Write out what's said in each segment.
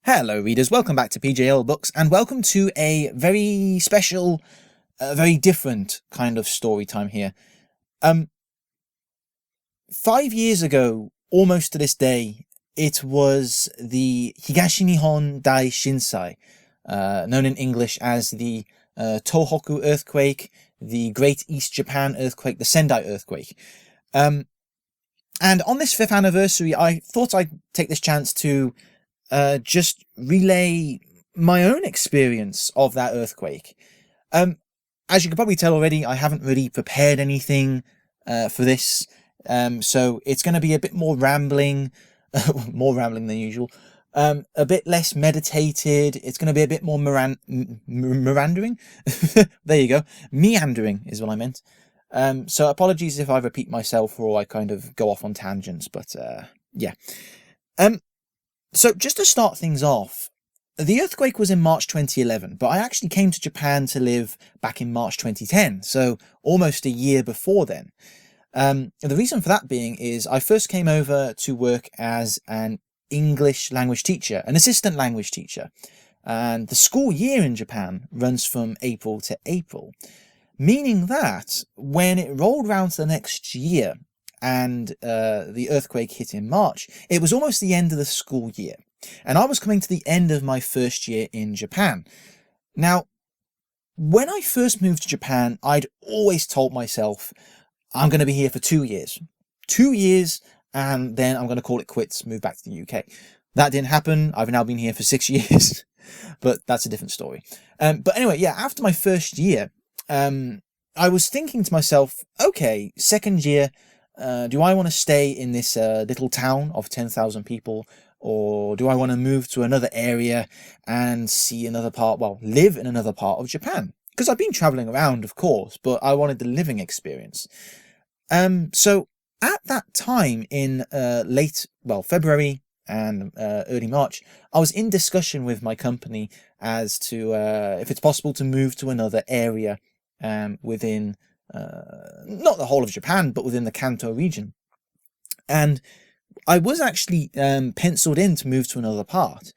Hello readers, welcome back to PJL Books and welcome to a very special, very different kind of story time here. 5 years ago, almost to this day, it was the Higashi Nihon Dai Shinsai, known in English as the Tohoku earthquake, the Great East Japan earthquake, the Sendai earthquake. And on this 5th anniversary, I thought I'd take this chance to just relay my own experience of that earthquake. As you can probably tell already, I haven't really prepared anything for this, so it's going to be a bit more rambling, more rambling than usual, a bit less meditated. It's going to be a bit more meandering. There you go. Meandering is what I meant. So apologies if I repeat myself or I kind of go off on tangents, but yeah. So just to start things off, the earthquake was in March 2011, but I actually came to Japan to live back in March 2010, so almost a year before then. The reason for that being is I first came over to work as an English language teacher, an assistant language teacher, and the school year in Japan runs from April to April, meaning that when it rolled round to the next year, and the earthquake hit in March, it was almost the end of the school year. And I was coming to the end of my first year in Japan. Now, when I first moved to Japan, I'd always told myself, I'm going to be here for 2 years. 2 years, and then I'm going to call it quits, move back to the UK. That didn't happen. I've now been here for 6 years, but that's a different story. But anyway, yeah, after my first year, I was thinking to myself, okay, second year, do I want to stay in this little town of 10,000 people, or do I want to move to another area and see another part, well, live in another part of Japan? Because I've been traveling around, of course, but I wanted the living experience. So at that time in February and early March, I was in discussion with my company as to if it's possible to move to another area within not the whole of Japan, but within the Kanto region. And I was actually penciled in to move to another part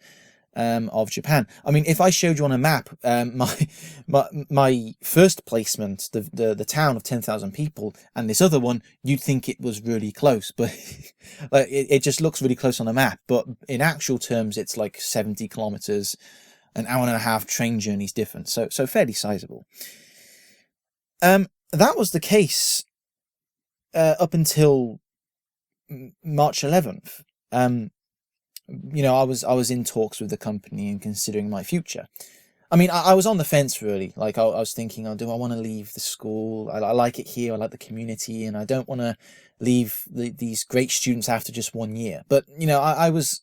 of Japan. I mean, if I showed you on a map my first placement, the town of 10,000 people, and this other one, you'd think it was really close, but like, it just looks really close on a map. But in actual terms, it's like 70 kilometers, an hour and a half train journeys different. So fairly sizable. That was the case up until March 11th. I was in talks with the company and considering my future. I mean, I was on the fence really. Like I was thinking, do I want to leave the school? I like it here. I like the community, and I don't want to leave these great students after just 1 year. But I was,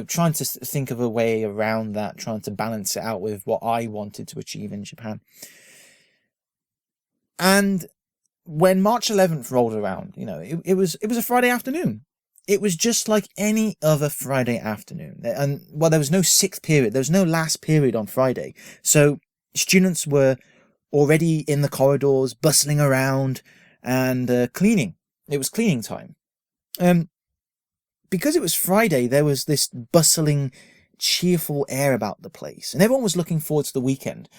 trying to think of a way around that, trying to balance it out with what I wanted to achieve in Japan. And when March 11th rolled around, it was a Friday afternoon. It was just like any other Friday afternoon. And well, there was no sixth period. There was no last period on Friday. So students were already in the corridors, bustling around and cleaning. It was cleaning time. Because it was Friday, there was this bustling, cheerful air about the place. And everyone was looking forward to the weekend.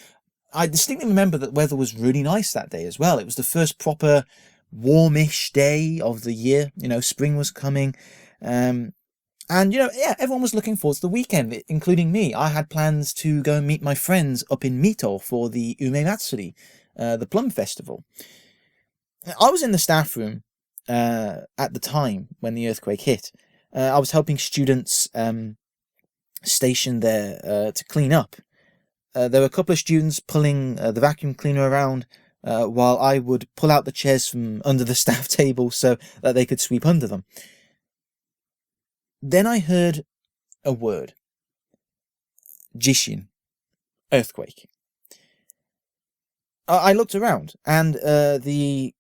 I distinctly remember that the weather was really nice that day as well. It was the first proper warmish day of the year. Spring was coming. And, everyone was looking forward to the weekend, including me. I had plans to go and meet my friends up in Mito for the Ume Matsuri, the Plum Festival. I was in the staff room at the time when the earthquake hit. I was helping students stationed there to clean up. There were a couple of students pulling the vacuum cleaner around while I would pull out the chairs from under the staff table so that they could sweep under them. Then I heard a word. Jishin. Earthquake. I looked around, and the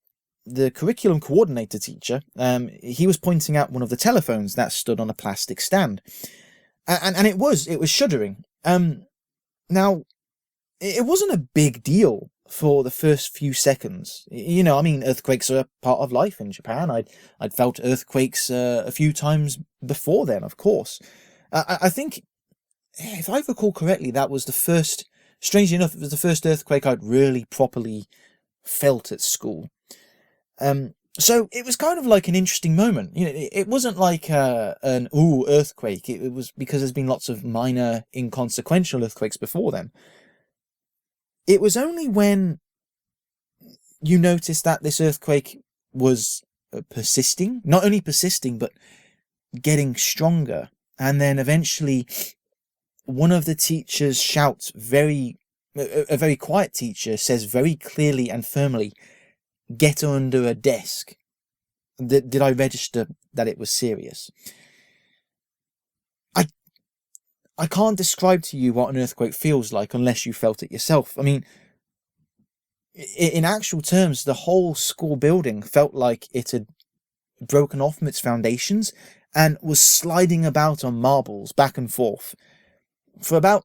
curriculum coordinator teacher, he was pointing out one of the telephones that stood on a plastic stand. And it was shuddering. Now, it wasn't a big deal for the first few seconds. Earthquakes are a part of life in Japan. I'd felt earthquakes a few times before then, of course. I think if I recall correctly, that was the first, strangely enough, it was the first earthquake I'd really properly felt at school. So it was kind of like an interesting moment. You know, it wasn't like an earthquake. It was because there's been lots of minor, inconsequential earthquakes before then. It was only when you noticed that this earthquake was persisting, not only persisting, but getting stronger. And then eventually one of the teachers shouts a very quiet teacher says very clearly and firmly, "Get under a desk." Did I register that it was serious? I can't describe to you what an earthquake feels like unless you felt it yourself. I mean, in actual terms, the whole school building felt like it had broken off from its foundations and was sliding about on marbles back and forth for about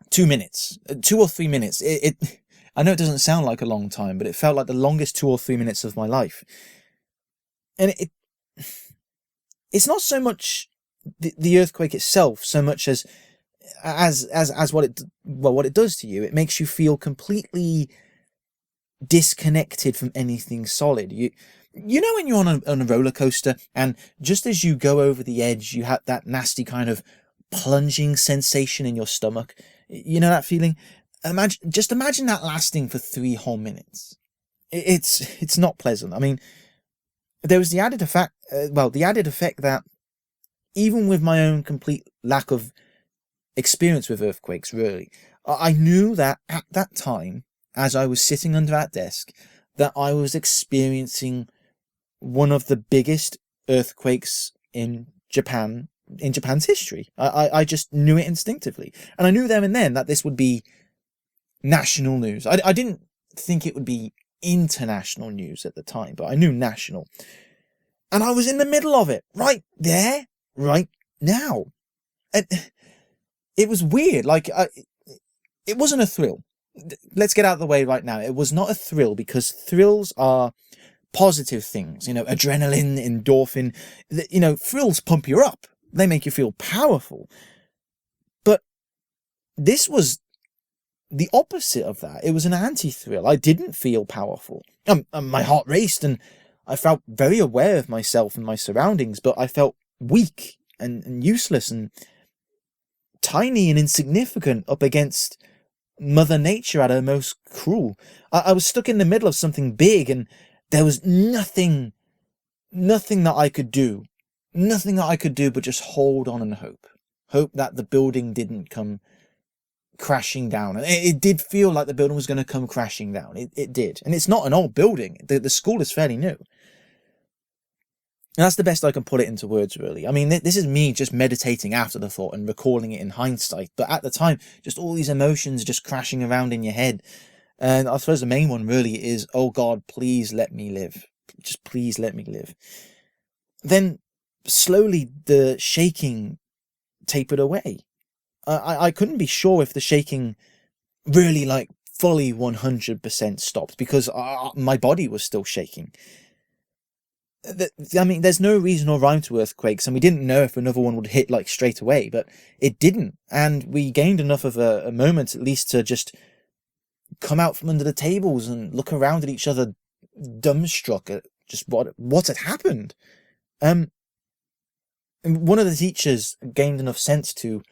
2 minutes, 2 or 3 minutes. I know it doesn't sound like a long time, but it felt like the longest 2 or 3 minutes of my life. And it's not so much the earthquake itself, so much as what it does to you. It makes you feel completely disconnected from anything solid. You know when you're on a roller coaster, and just as you go over the edge, you have that nasty kind of plunging sensation in your stomach. You know that feeling? Imagine that lasting for 3 whole minutes. It's not pleasant. I mean, there was the added effect that even with my own complete lack of experience with earthquakes, really, I knew that at that time, as I was sitting under that desk, that I was experiencing one of the biggest earthquakes in Japan's history. I just knew it instinctively. And I knew there and then that this would be national news. I didn't think it would be international news at the time, but I knew national. And I was in the middle of it, right there, right now. And it was weird. Like, it wasn't a thrill. Let's get out of the way right now. It was not a thrill, because thrills are positive things. You know, adrenaline, endorphin. You know, thrills pump you up. They make you feel powerful. But this was the opposite of that. It was an anti-thrill. I didn't feel powerful. My heart raced, and I felt very aware of myself and my surroundings, but I felt weak and useless and tiny and insignificant up against Mother Nature at her most cruel. I was stuck in the middle of something big, and there was nothing that I could do. Nothing that I could do but just hold on and hope. Hope that the building didn't come crashing down. And it did feel like the building was going to come crashing down. It did. And it's not an old building. The school is fairly new. And that's the best I can put it into words, really. I mean, this is me just meditating after the thought and recalling it in hindsight. But at the time, just all these emotions just crashing around in your head. And I suppose the main one really is, oh God, please let me live. Just please let me live. Then slowly the shaking tapered away. I couldn't be sure if the shaking really, like, fully 100% stopped, because my body was still shaking. I mean, there's no reason or rhyme to earthquakes, and we didn't know if another one would hit, like, straight away, but it didn't. And we gained enough of a moment, at least, to just come out from under the tables and look around at each other, dumbstruck at just what had happened. And one of the teachers gained enough sense to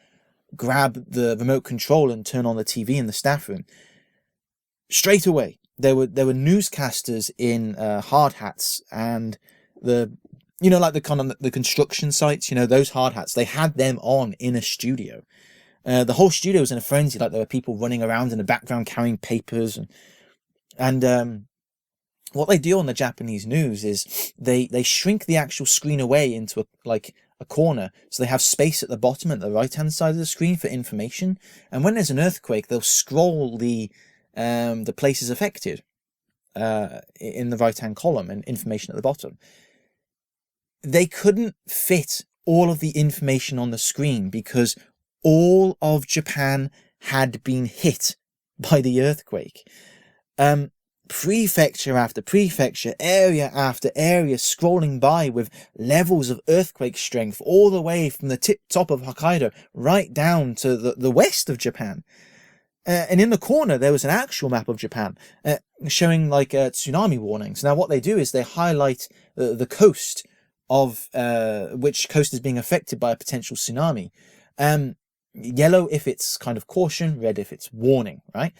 grab the remote control and turn on the TV in the staff room. Straight away, there were newscasters in hard hats, and the construction sites, those hard hats, they had them on in a studio. The whole studio was in a frenzy. Like, there were people running around in the background carrying papers, and what they do on the Japanese news is they shrink the actual screen away into a corner, so they have space at the bottom at the right hand side of the screen for information. And when there's an earthquake, they'll scroll the places affected in the right hand column and information at the bottom. They couldn't fit all of the information on the screen because all of Japan had been hit by the earthquake. prefecture after prefecture, area after area scrolling by with levels of earthquake strength all the way from the top of Hokkaido right down to the west of Japan. And in the corner, there was an actual map of Japan showing like tsunami warnings. Now, what they do is they highlight the coast of which coast is being affected by a potential tsunami. Yellow if it's kind of caution, red if it's warning, right?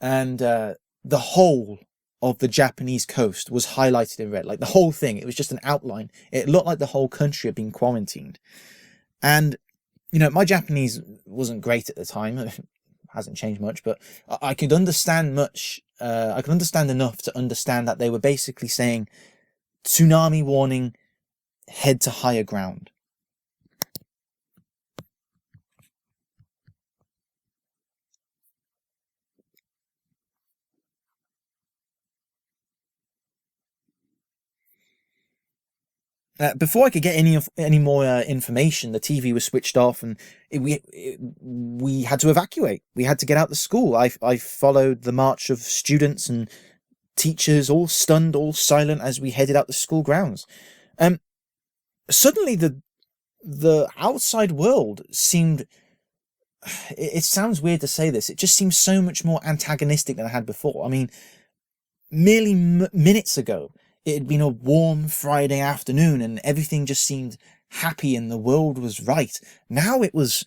And the whole of the Japanese coast was highlighted in red, like the whole thing. It was just an outline. It looked like the whole country had been quarantined. And, you know, my Japanese wasn't great at the time. It hasn't changed much, but I could understand much. I could understand enough to understand that they were basically saying tsunami warning, head to higher ground. Before I could get any more information, the TV was switched off, and we had to evacuate. We had to get out the school. I followed the march of students and teachers, all stunned, all silent, as we headed out the school grounds. Suddenly, the outside world seemed. It sounds weird to say this. It just seems so much more antagonistic than I had before. I mean, merely minutes ago, it had been a warm Friday afternoon and everything just seemed happy and the world was right. Now it was,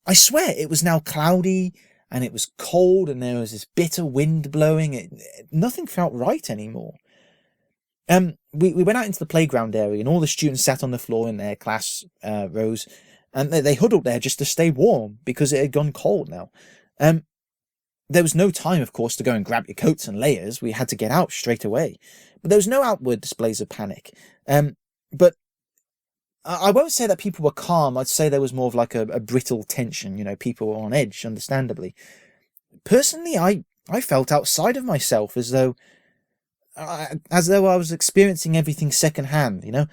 I swear, it was now cloudy and it was cold and there was this bitter wind blowing. Nothing felt right anymore. We went out into the playground area and all the students sat on the floor in their class rows, and they huddled there just to stay warm because it had gone cold now. There was no time, of course, to go and grab your coats and layers. We had to get out straight away. But there was no outward displays of panic. But I won't say that people were calm. I'd say there was more of like a brittle tension. You know, people were on edge, understandably. Personally, I felt outside of myself, as though I was experiencing everything secondhand. You know,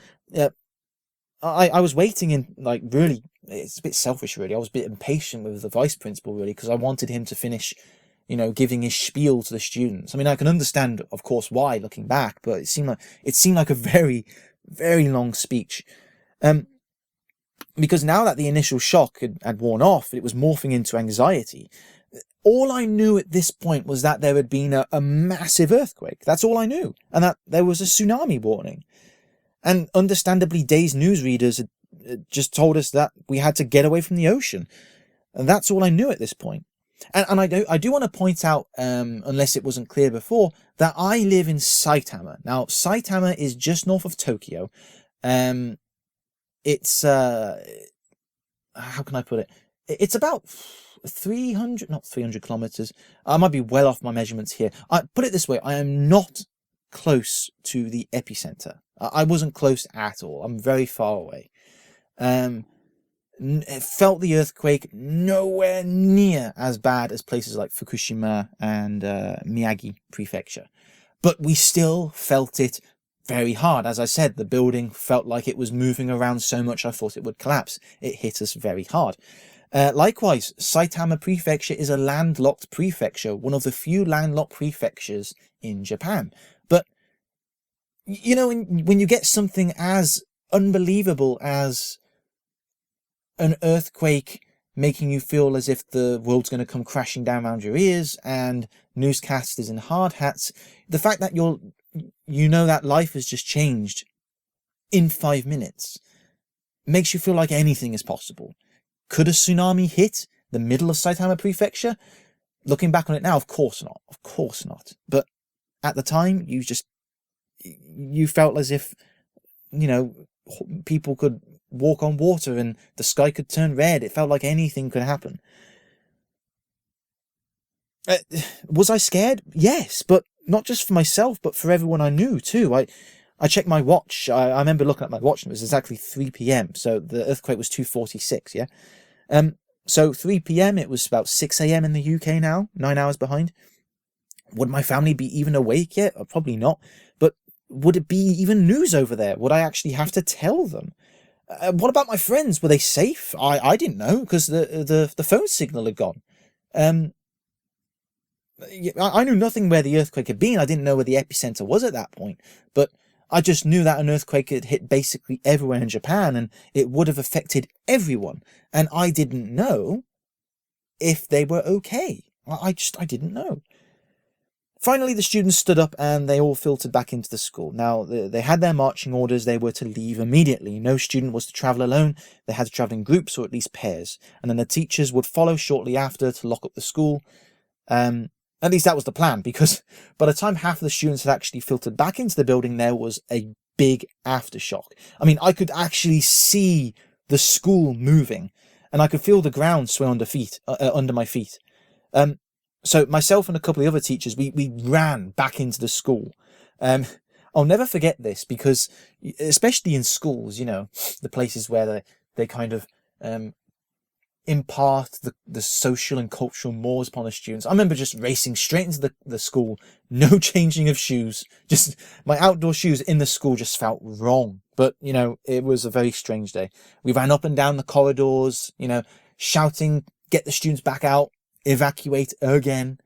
I was waiting in, like, really. It's a bit selfish, really. I was a bit impatient with the vice principal, really, because I wanted him to finish, you know, giving his spiel to the students. I mean, I can understand, of course, why, looking back, but it seemed like a very, very long speech. Because now that the initial shock had worn off, it was morphing into anxiety. All I knew at this point was that there had been a massive earthquake. That's all I knew. And that there was a tsunami warning. And understandably, Day's newsreaders had just told us that we had to get away from the ocean. And that's all I knew at this point. And I do want to point out, unless it wasn't clear before, that I live in Saitama. Now, Saitama is just north of Tokyo. It's, how can I put it? It's about 300 kilometers. I might be well off my measurements here. I put it this way, I am not close to the epicenter. I wasn't close at all. I'm very far away. Felt the earthquake nowhere near as bad as places like Fukushima and Miyagi Prefecture. But we still felt it very hard. As I said, the building felt like it was moving around so much I thought it would collapse. It hit us very hard. Likewise, Saitama Prefecture is a landlocked prefecture, one of the few landlocked prefectures in Japan. But, you know, when you get something as unbelievable as an earthquake making you feel as if the world's going to come crashing down around your ears, and newscasters in hard hats, the fact that you know that life has just changed in 5 minutes makes you feel like anything is possible. Could a tsunami hit the middle of Saitama Prefecture? Looking back on it now, of course not. Of course not. But at the time, you felt as if, you know, people could walk on water and the sky could turn red. It felt like anything could happen. Was I scared? Yes, but not just for myself, but for everyone I knew too. I checked my watch. I remember looking at my watch and it was exactly 3 p.m. So the earthquake was 2:46, yeah? So 3 p.m, it was about 6 a.m. in the UK now, 9 hours behind. Would my family be even awake yet? Probably not. But would it be even news over there? Would I actually have to tell them? What about my friends? Were they safe? I didn't know, because the phone signal had gone. I knew nothing where the earthquake had been. I didn't know where the epicenter was at that point, but I just knew that an earthquake had hit basically everywhere in Japan, and it would have affected everyone. And I didn't know if they were okay. I didn't know. Finally, the students stood up and they all filtered back into the school. Now, they had their marching orders. They were to leave immediately. No student was to travel alone. They had to travel in groups or at least pairs. And then the teachers would follow shortly after to lock up the school. At least that was the plan, because by the time half of the students had actually filtered back into the building, there was a big aftershock. I mean, I could actually see the school moving, and I could feel the ground sway under my feet. So myself and a couple of other teachers, we ran back into the school. I'll never forget this, because especially in schools, the places where they kind of impart the social and cultural mores upon the students. I remember just racing straight into the school, no changing of shoes, just my outdoor shoes in the school just felt wrong. But, it was a very strange day. We ran up and down the corridors, shouting, get the students back out, evacuate again.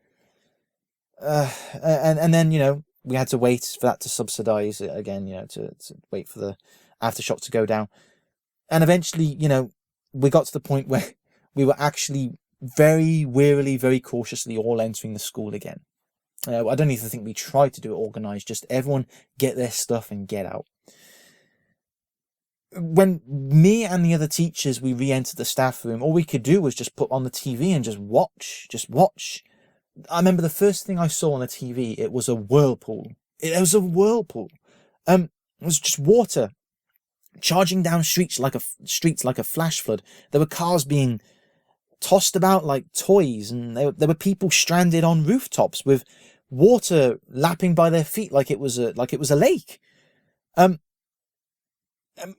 And then, we had to wait for that to subside again, to wait for the aftershock to go down. And eventually, we got to the point where we were actually very wearily, very cautiously all entering the school again. I don't even think we tried to do it organised, just everyone get their stuff and get out. When me and the other teachers, we re-entered the staff room, all we could do was just put on the TV and just watch. I remember the first thing I saw on the TV, it was a whirlpool. It was a whirlpool. It was just water charging down streets like a flash flood. There were cars being tossed about like toys, and there were people stranded on rooftops with water lapping by their feet like it was a lake.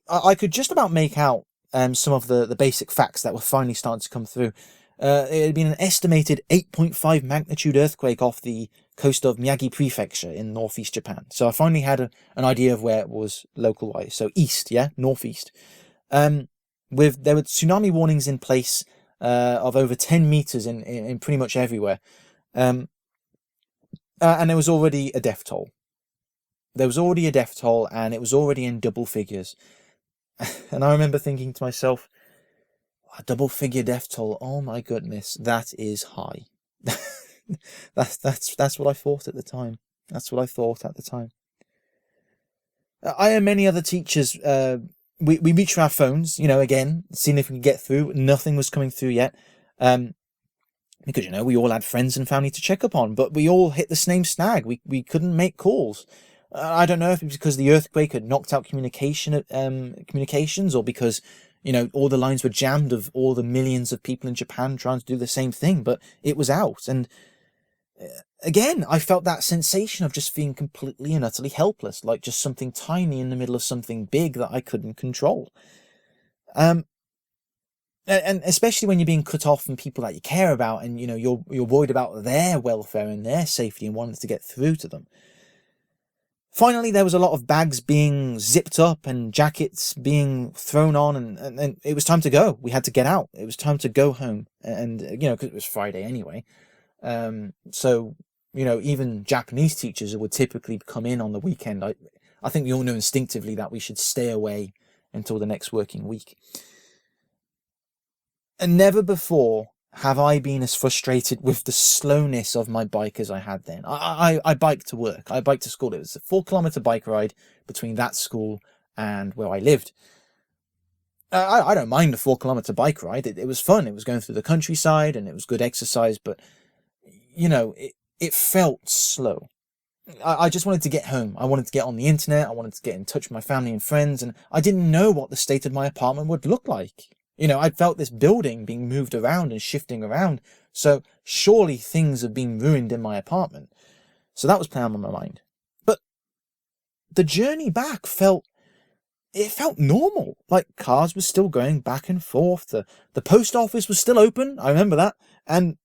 I could just about make out some of the basic facts that were finally starting to come through. It had been an estimated 8.5 magnitude earthquake off the coast of Miyagi Prefecture in northeast Japan. So I finally had an idea of where it was local-wise. So east, northeast. There were tsunami warnings in place of over 10 meters in pretty much everywhere. And there was already a death toll. There was already a death toll, and it was already in double figures. And I remember thinking to myself, a double figure death toll, oh my goodness, that is high. That's what I thought at the time. I and many other teachers, we reached for our phones, again, seeing if we could get through. Nothing was coming through yet. Because, we all had friends and family to check up on, but we all hit the same snag. We couldn't make calls. I don't know if it was because the earthquake had knocked out communications, or because, all the lines were jammed of all the millions of people in Japan trying to do the same thing, but it was out. And again, I felt that sensation of just feeling completely and utterly helpless, like just something tiny in the middle of something big that I couldn't control. And especially when you're being cut off from people that you care about, and you're worried about their welfare and their safety and wanting to get through to them. Finally, there was a lot of bags being zipped up and jackets being thrown on, and it was time to go. We had to get out. It was time to go home, and because it was Friday anyway. So even Japanese teachers would typically come in on the weekend. I think we all know instinctively that we should stay away until the next working week. And never before have I been as frustrated with the slowness of my bike as I had then. I biked to work. I biked to school. It was a 4-kilometer bike ride between that school and where I lived. I don't mind a 4-kilometer bike ride. It was fun. It was going through the countryside, and it was good exercise, but, it felt slow. I just wanted to get home. I wanted to get on the internet. I wanted to get in touch with my family and friends, and I didn't know what the state of my apartment would look like. I felt this building being moved around and shifting around, so surely things have been ruined in my apartment. So that was playing on my mind. But the journey back felt normal. Like, cars were still going back and forth. The post office was still open. I remember that. And,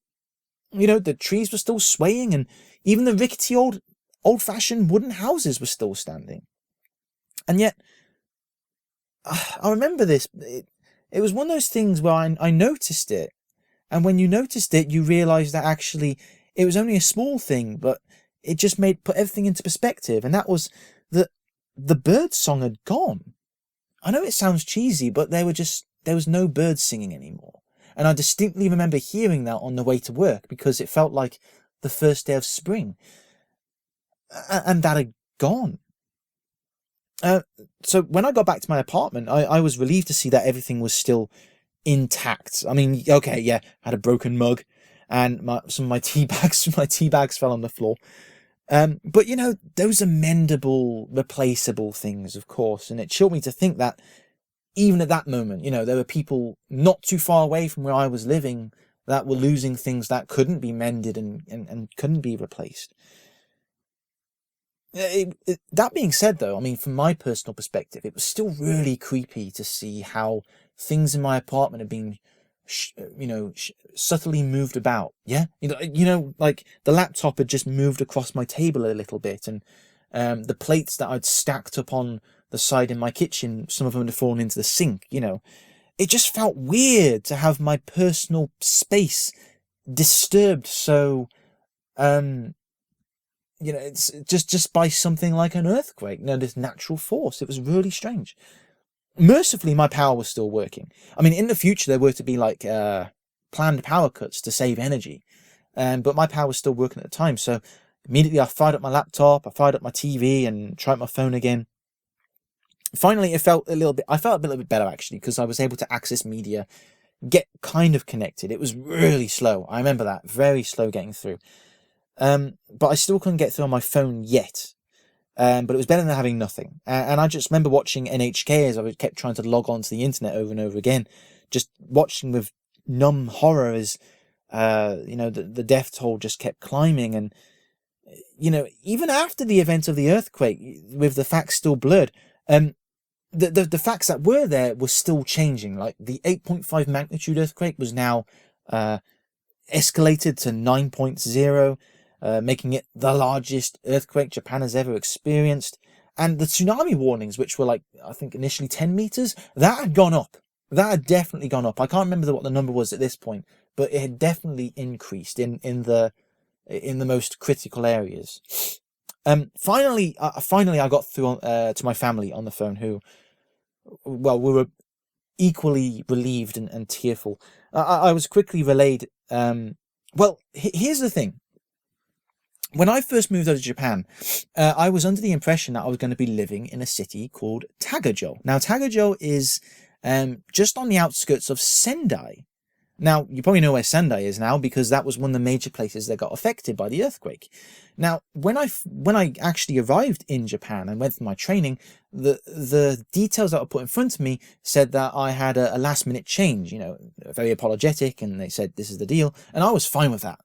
the trees were still swaying, and even the rickety old-fashioned wooden houses were still standing. And yet, I remember this. It was one of those things where I noticed it, and when you noticed it, you realised that actually it was only a small thing, but it just put everything into perspective. And that was that the bird song had gone. I know it sounds cheesy, but there was no birds singing anymore. And I distinctly remember hearing that on the way to work because it felt like the first day of spring. And that had gone. So when I got back to my apartment, I was relieved to see that everything was still intact. I mean, okay, yeah, I had a broken mug, and some of my tea bags fell on the floor. But those are mendable, replaceable things, of course, and it chilled me to think that even at that moment, there were people not too far away from where I was living that were losing things that couldn't be mended and couldn't be replaced. That being said, though, I mean, from my personal perspective, it was still really creepy to see how things in my apartment had been, subtly moved about. Yeah, like the laptop had just moved across my table a little bit, and the plates that I'd stacked up on the side in my kitchen, some of them had fallen into the sink. It just felt weird to have my personal space disturbed so. It's just by something like an earthquake, this natural force. It was really strange. Mercifully, my power was still working. I mean, in the future, there were to be like planned power cuts to save energy, but my power was still working at the time. So immediately, I fired up my laptop, I fired up my TV, and tried my phone again. Finally, I felt a little bit better actually, because I was able to access media, get kind of connected. It was really slow. I remember that, very slow getting through. But I still couldn't get through on my phone yet. But it was better than having nothing. And I just remember watching NHK as I kept trying to log on to the internet over and over again, just watching with numb horror as, the death toll just kept climbing. And, even after the event of the earthquake, with the facts still blurred, the facts that were there were still changing. Like the 8.5 magnitude earthquake was now, escalated to 9.0. Making it the largest earthquake Japan has ever experienced. And the tsunami warnings, which were like, I think initially 10 meters, that had gone up. That had definitely gone up. I can't remember what the number was at this point, but it had definitely increased in the most critical areas. Finally, I got through to my family on the phone, who, well, we were equally relieved and tearful. I was quickly relayed. Here's the thing. When I first moved out of Japan, I was under the impression that I was going to be living in a city called Tagajo. Now, Tagajo is just on the outskirts of Sendai. Now, you probably know where Sendai is now, because that was one of the major places that got affected by the earthquake. Now, when I actually arrived in Japan and went through my training, the details that were put in front of me said that I had a last-minute change, very apologetic, and they said, this is the deal. And I was fine with that.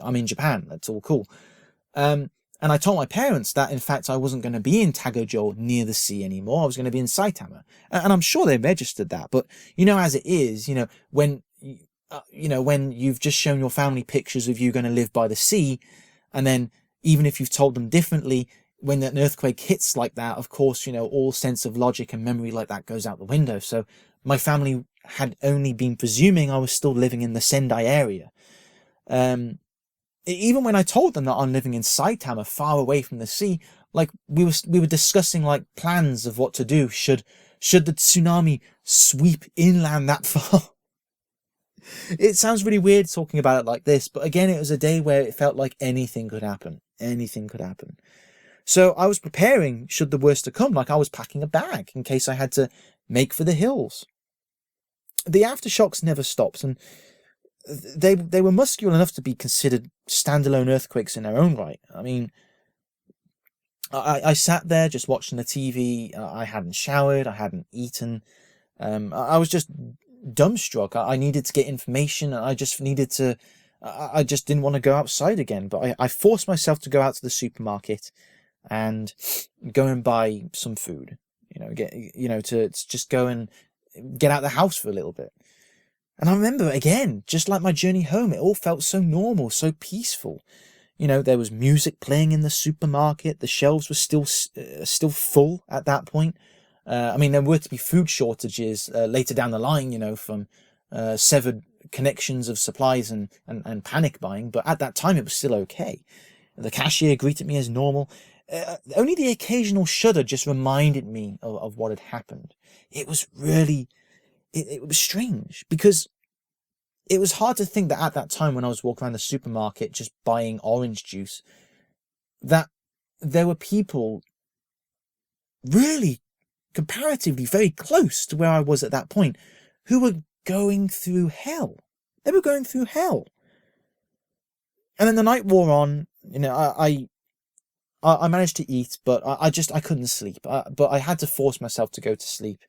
I'm in Japan. That's all cool. And I told my parents that, in fact, I wasn't going to be in Tagajo near the sea anymore. I was going to be in Saitama. And I'm sure they registered that. But, as it is, when you've just shown your family pictures of you going to live by the sea, and then even if you've told them differently, when an earthquake hits like that, of course, all sense of logic and memory like that goes out the window. So my family had only been presuming I was still living in the Sendai area. Even when I told them that I'm living in Saitama, far away from the sea, like we were discussing like plans of what to do should the tsunami sweep inland that far. It sounds really weird talking about it like this, but again, it was a day where it felt like anything could happen. Anything could happen. So I was preparing should the worst to come, like I was packing a bag in case I had to make for the hills. The aftershocks never stopped, and they were muscular enough to be considered standalone earthquakes in their own right. I mean, I sat there just watching the TV. I hadn't showered. I hadn't eaten. I was just dumbstruck. I needed to get information. I just didn't want to go outside again. But I forced myself to go out to the supermarket and go and buy some food. To just go and get out of the house for a little bit. And I remember, again, just like my journey home, it all felt so normal, so peaceful. There was music playing in the supermarket. The shelves were still full at that point. There were to be food shortages later down the line, from severed connections of supplies and panic buying, but at that time it was still okay. The cashier greeted me as normal. Only the occasional shudder just reminded me of what had happened. It was really, it was strange, because it was hard to think that at that time, when I was walking around the supermarket just buying orange juice, that there were people really comparatively very close to where I was at that point who were going through hell. They were going through hell. And then the night wore on. You know, I managed to eat, but I couldn't sleep. But I had to force myself to go to sleep,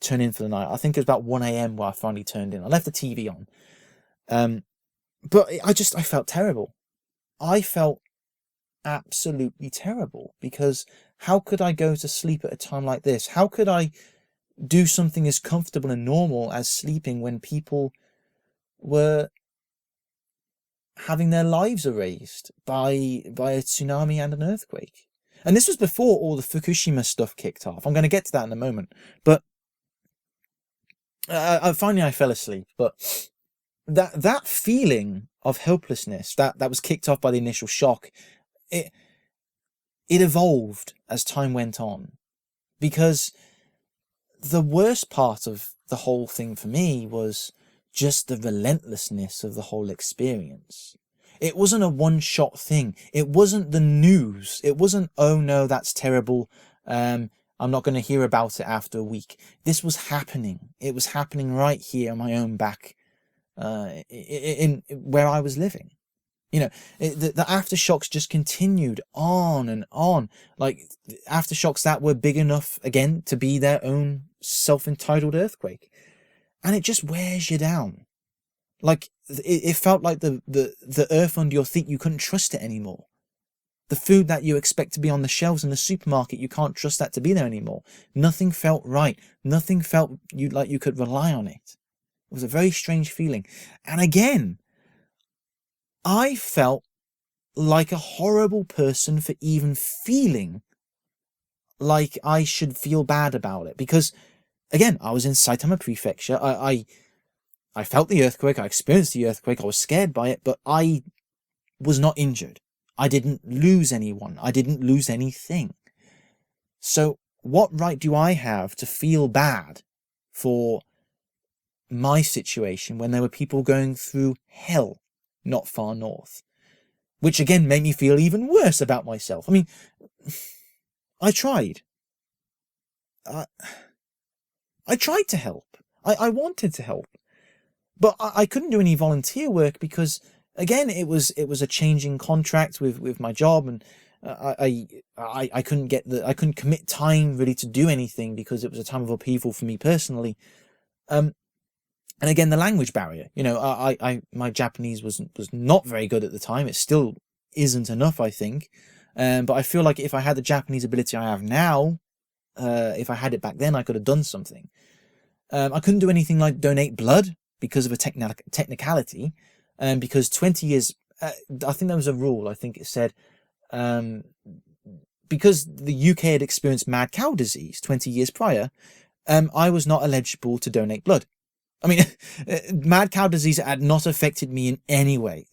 turn in for the night. I think it was about 1 a.m. where I finally turned in. I left the TV on. But I felt terrible. I felt absolutely terrible, because how could I go to sleep at a time like this? How could I do something as comfortable and normal as sleeping when people were having their lives erased by a tsunami and an earthquake? And this was before all the Fukushima stuff kicked off. I'm going to get to that in a moment. But finally I fell asleep. But that feeling of helplessness that was kicked off by the initial shock, it evolved as time went on, because the worst part of the whole thing for me was just the relentlessness of the whole experience. It wasn't a one-shot thing. It wasn't the news. It wasn't, oh no, that's terrible, I'm not going to hear about it after a week. This was happening. It was happening right here on my own back, in where I was living. You know, the aftershocks just continued on and on, like aftershocks that were big enough again to be their own self-entitled earthquake, and it just wears you down. Like it felt like the earth under your feet, you couldn't trust it anymore. The food that you expect to be on the shelves in the supermarket, you can't trust that to be there anymore. Nothing felt right. Nothing felt like you could rely on it. It was a very strange feeling, and again, I felt like a horrible person for even feeling like I should feel bad about it. Because, again, I was in Saitama Prefecture. I felt the earthquake. I experienced the earthquake. I was scared by it, but I was not injured. I didn't lose anyone. I didn't lose anything. So what right do I have to feel bad for my situation when there were people going through hell not far north? Which again made me feel even worse about myself. I mean, I tried. I tried to help. I wanted to help. But I couldn't do any volunteer work because, again, it was a changing contract with my job, and I couldn't commit time really to do anything because it was a time of upheaval for me personally. And again, the language barrier. You know, my Japanese was not very good at the time. It still isn't enough, I think. But I feel like if I had the Japanese ability I have now, if I had it back then, I could have done something. I couldn't do anything like donate blood because of a technicality. Because 20 years, I think there was a rule. I think it said, because the UK had experienced mad cow disease 20 years prior, I was not eligible to donate blood. I mean, mad cow disease had not affected me in any way.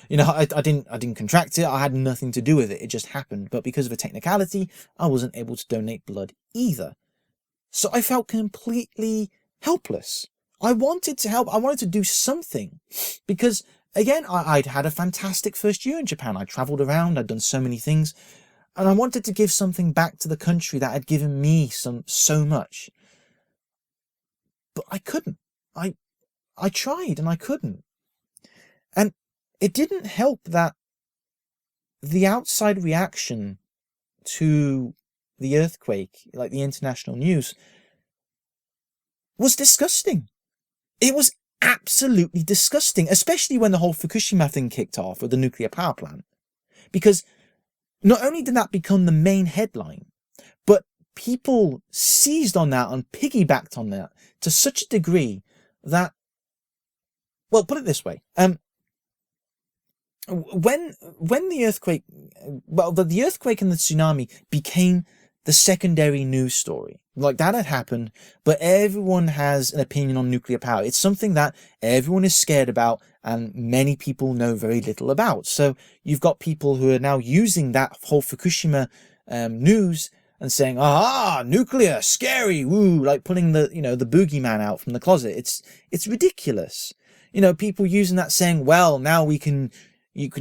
You know, I didn't contract it. I had nothing to do with it. It just happened. But because of a technicality, I wasn't able to donate blood either. So I felt completely helpless. I wanted to help. I wanted to do something because, again, I'd had a fantastic first year in Japan. I travelled around. I'd done so many things, and I wanted to give something back to the country that had given me so much. But I couldn't. I tried and I couldn't. And it didn't help that the outside reaction to the earthquake, like the international news, was disgusting. It was absolutely disgusting, especially when the whole Fukushima thing kicked off with the nuclear power plant. Because not only did that become the main headline, but people seized on that and piggybacked on that to such a degree that, well, put it this way, when the earthquake, well, the earthquake and the tsunami became the secondary news story, Like, that had happened, but everyone has an opinion on nuclear power. It's something that everyone is scared about and many people know very little about. So you've got people who are now using that whole Fukushima news and saying, "Ah, nuclear, scary, woo," like pulling the, the boogeyman out from the closet. It's ridiculous. People using that saying, "Well, now you can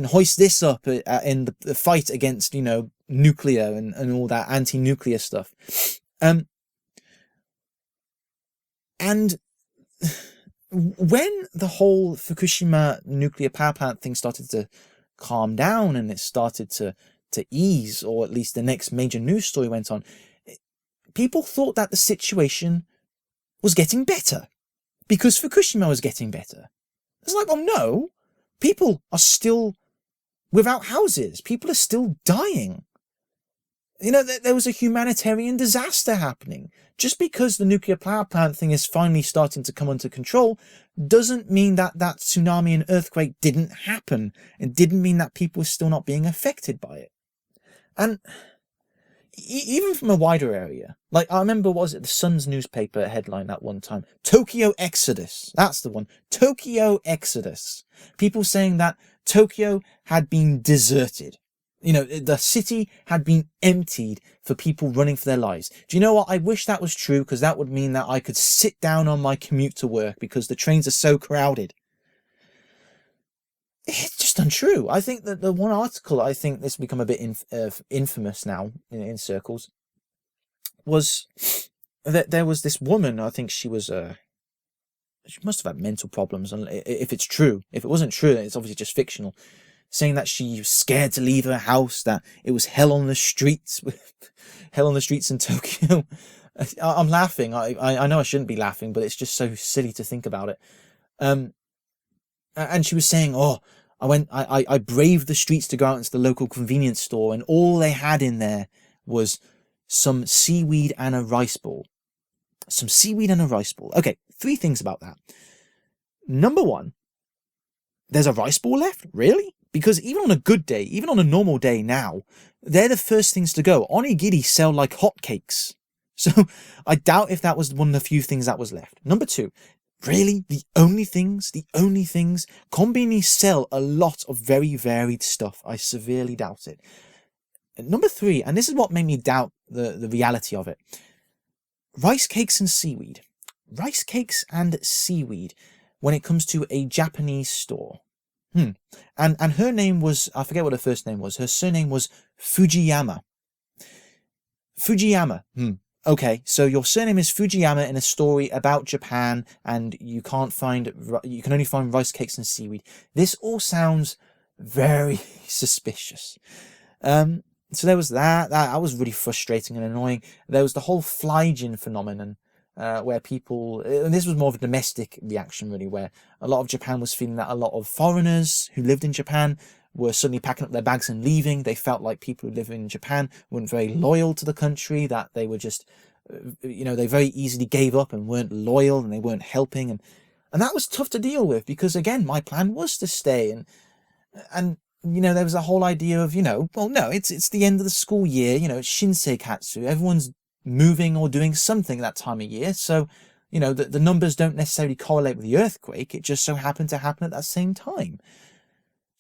hoist this up in the fight against, nuclear and all that anti-nuclear stuff." And when the whole Fukushima nuclear power plant thing started to calm down and it started to ease, or at least the next major news story went on, people thought that the situation was getting better because Fukushima was getting better. It's like, well, no, people are still without houses. People are still dying. There was a humanitarian disaster happening. Just because the nuclear power plant thing is finally starting to come under control doesn't mean that tsunami and earthquake didn't happen. It didn't mean that people were still not being affected by it. And even from a wider area, like I remember, what was it, the Sun's newspaper headline that one time? Tokyo Exodus. That's the one. Tokyo Exodus. People saying that Tokyo had been deserted. The city had been emptied for people running for their lives. Do you know what? I wish that was true, because that would mean that I could sit down on my commute to work because the trains are so crowded. It's just untrue. I think that the one article, I think this has become a bit infamous now in circles, was that there was this woman, I think she must have had mental problems, and if it's true. If it wasn't true, then it's obviously just fictional, saying that she was scared to leave her house, that it was hell on the streets, hell on the streets in Tokyo. I'm laughing. I know I shouldn't be laughing, but it's just so silly to think about it. And she was saying, "Oh, I braved the streets to go out into the local convenience store, and all they had in there was some seaweed and a rice ball." Some seaweed and a rice ball. Okay, 3 things about that. Number 1, there's a rice ball left? Really? Because even on a good day, even on a normal day now, they're the first things to go. Onigiri sell like hotcakes. So I doubt if that was one of the few things that was left. Number 2, really? The only things? Konbini sell a lot of very varied stuff. I severely doubt it. Number 3, and this is what made me doubt the reality of it. Rice cakes and seaweed. Rice cakes and seaweed when it comes to a Japanese store. And her name was, I forget what her first name was. Her surname was Fujiyama. Fujiyama. Okay, so your surname is Fujiyama in a story about Japan, and you can only find rice cakes and seaweed. This all sounds very suspicious. So there was that was really frustrating and annoying. There was the whole fly-gin phenomenon, where people, and this was more of a domestic reaction really, where a lot of Japan was feeling that a lot of foreigners who lived in Japan were suddenly packing up their bags and leaving. They felt like people who live in Japan weren't very loyal to the country, that they were just, they very easily gave up and weren't loyal, and they weren't helping. And that was tough to deal with, because again, my plan was to stay, and there was a whole idea of, well, no, it's the end of the school year, it's Shinsei Katsu, everyone's moving or doing something that time of year, so the numbers don't necessarily correlate with the earthquake. It just so happened to happen at that same time.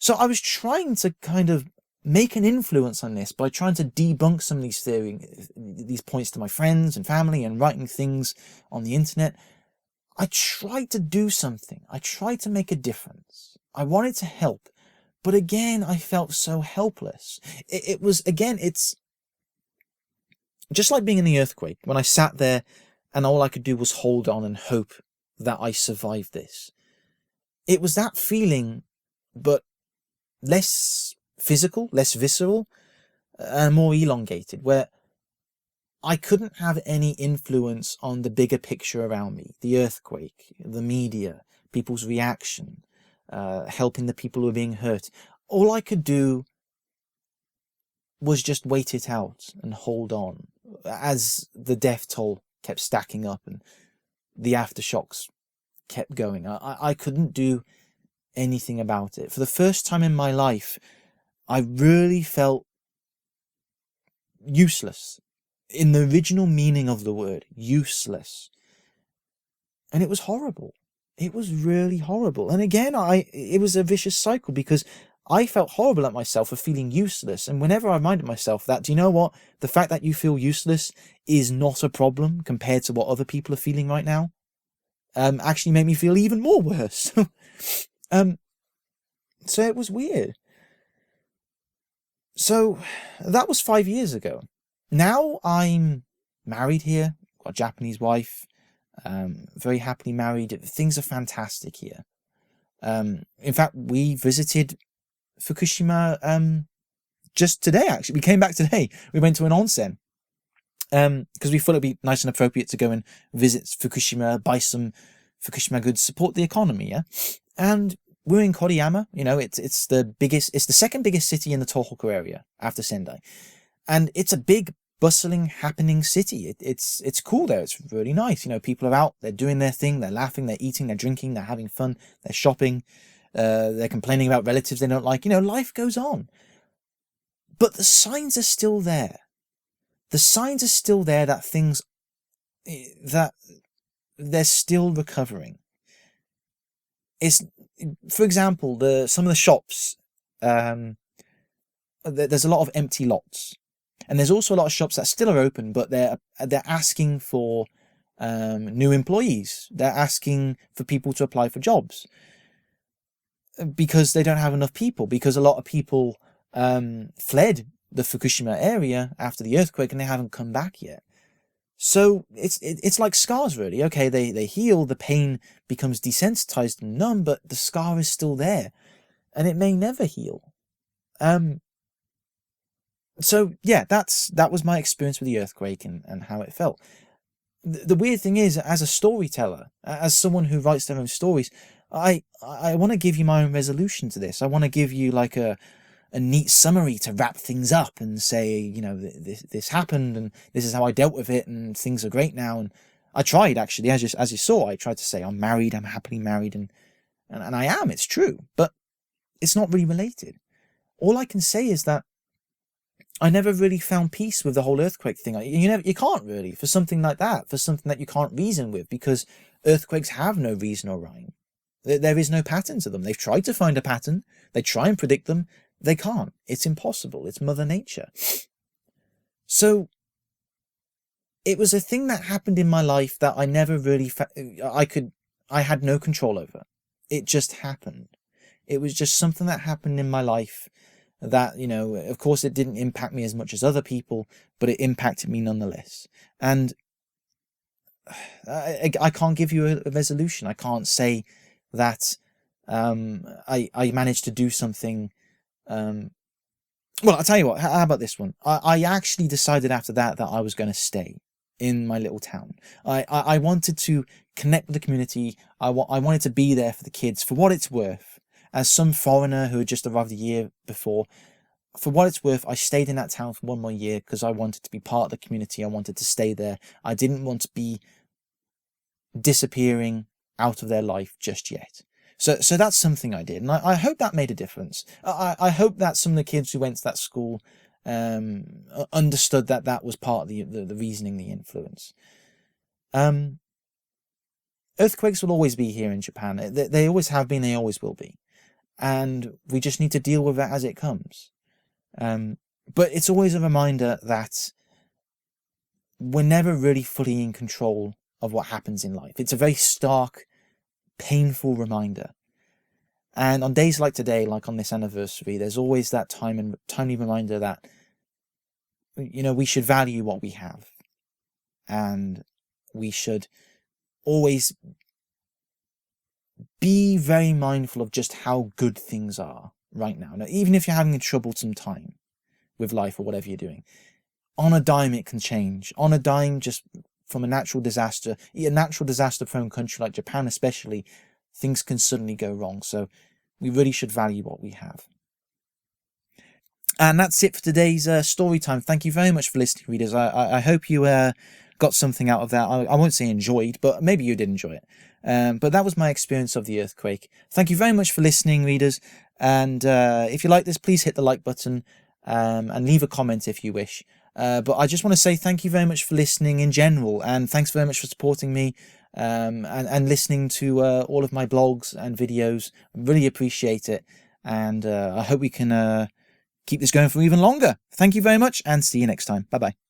So I was trying to kind of make an influence on this by trying to debunk some of these points to my friends and family, and writing things on the internet. I tried to do something. I tried to make a difference. I wanted to help, but again, I felt so helpless. It's just like being in the earthquake, when I sat there and all I could do was hold on and hope that I survived this. It was that feeling, but less physical, less visceral, and more elongated, where I couldn't have any influence on the bigger picture around me. The earthquake, the media, people's reaction, helping the people who were being hurt. All I could do was just wait it out and hold on, as the death toll kept stacking up and the aftershocks kept going. I couldn't do anything about it. For the first time in my life, I really felt useless. in the original meaning of the word, useless. And it was horrible. It was really horrible. And again, it was a vicious cycle, because I felt horrible at myself for feeling useless. And whenever I reminded myself that, do you know what? The fact that you feel useless is not a problem compared to what other people are feeling right now, actually made me feel even more worse. So it was weird. So that was 5 years ago. Now I'm married here, got a Japanese wife, very happily married. Things are fantastic here. In fact, we visited Fukushima just today, actually. We came back today. We went to an onsen because we thought it'd be nice and appropriate to go and visit Fukushima, buy some Fukushima goods, support the economy, yeah? And we're in Koriyama. You know, it's the second biggest city in the Tohoku area after Sendai. And it's a big, bustling, happening city. It's cool there. It's really nice. You know, people are out, they're doing their thing, they're laughing, they're eating, they're drinking, they're having fun, they're shopping, they're complaining about relatives they don't like. You know, life goes on. But the signs are still there. The signs are still there that that they're still recovering. For example, some of the shops, there's a lot of empty lots. And there's also a lot of shops that still are open, but they're asking for new employees. They're asking for people to apply for jobs because they don't have enough people. Because a lot of people fled the Fukushima area after the earthquake, and they haven't come back yet. So it's like scars, really. Okay, they heal, the pain becomes desensitized and numb, but the scar is still there, and it may never heal. So yeah, that was my experience with the earthquake and how it felt. The weird thing is, as a storyteller, as someone who writes their own stories, I want to give you my own resolution to this. I want to give you like a neat summary to wrap things up and say, you know, this happened and this is how I dealt with it and things are great now. And I tried, actually, as you saw, I tried to say I'm married, I'm happily married, and I am. It's true, but it's not really related. All I can say is that I never really found peace with the whole earthquake thing. You can't really, for something like that, for something that you can't reason with, because earthquakes have no reason or rhyme. There is no pattern to them. They've tried to find a pattern. They try and predict them. They can't. It's impossible. It's Mother Nature. So it was a thing that happened in my life that I never really I had no control over. It just happened. It was just something that happened in my life that, you know, of course it didn't impact me as much as other people, but it impacted me nonetheless. And I can't give you a resolution. I can't say that I managed to do something. Well, I'll tell you what, how about this one? I actually decided after that I was going to stay in my little town. I wanted to connect with the community. I wanted to be there for the kids, for what it's worth. As some foreigner who had just arrived a year before, for what it's worth, I stayed in that town for 1 more year because I wanted to be part of the community. I wanted to stay there. I didn't want to be disappearing out of their life just yet. So that's something I did, and I hope that made a difference. I hope that some of the kids who went to that school understood that was part of the reasoning, the influence. Earthquakes will always be here in Japan. They always have been, they always will be. And we just need to deal with it as it comes. But it's always a reminder that we're never really fully in control of what happens in life. It's a very stark, painful reminder. And on days like today, like on this anniversary, there's always that timely reminder that, you know, we should value what we have. And we should always be very mindful of just how good things are right now. Now, even if you're having a troublesome time with life or whatever you're doing, on a dime it can change. On a dime, just from a natural disaster prone country like Japan especially, things can suddenly go wrong. So we really should value what we have. And that's it for today's story time. Thank you very much for listening, readers. I hope you got something out of that. I won't say enjoyed, but maybe you did enjoy it. But that was my experience of the earthquake. Thank you very much for listening, readers. And if you like this, please hit the like button and leave a comment if you wish. But I just want to say thank you very much for listening in general, and thanks very much for supporting me and listening to all of my blogs and videos. Really appreciate it, and I hope we can keep this going for even longer. Thank you very much, and see you next time. Bye bye.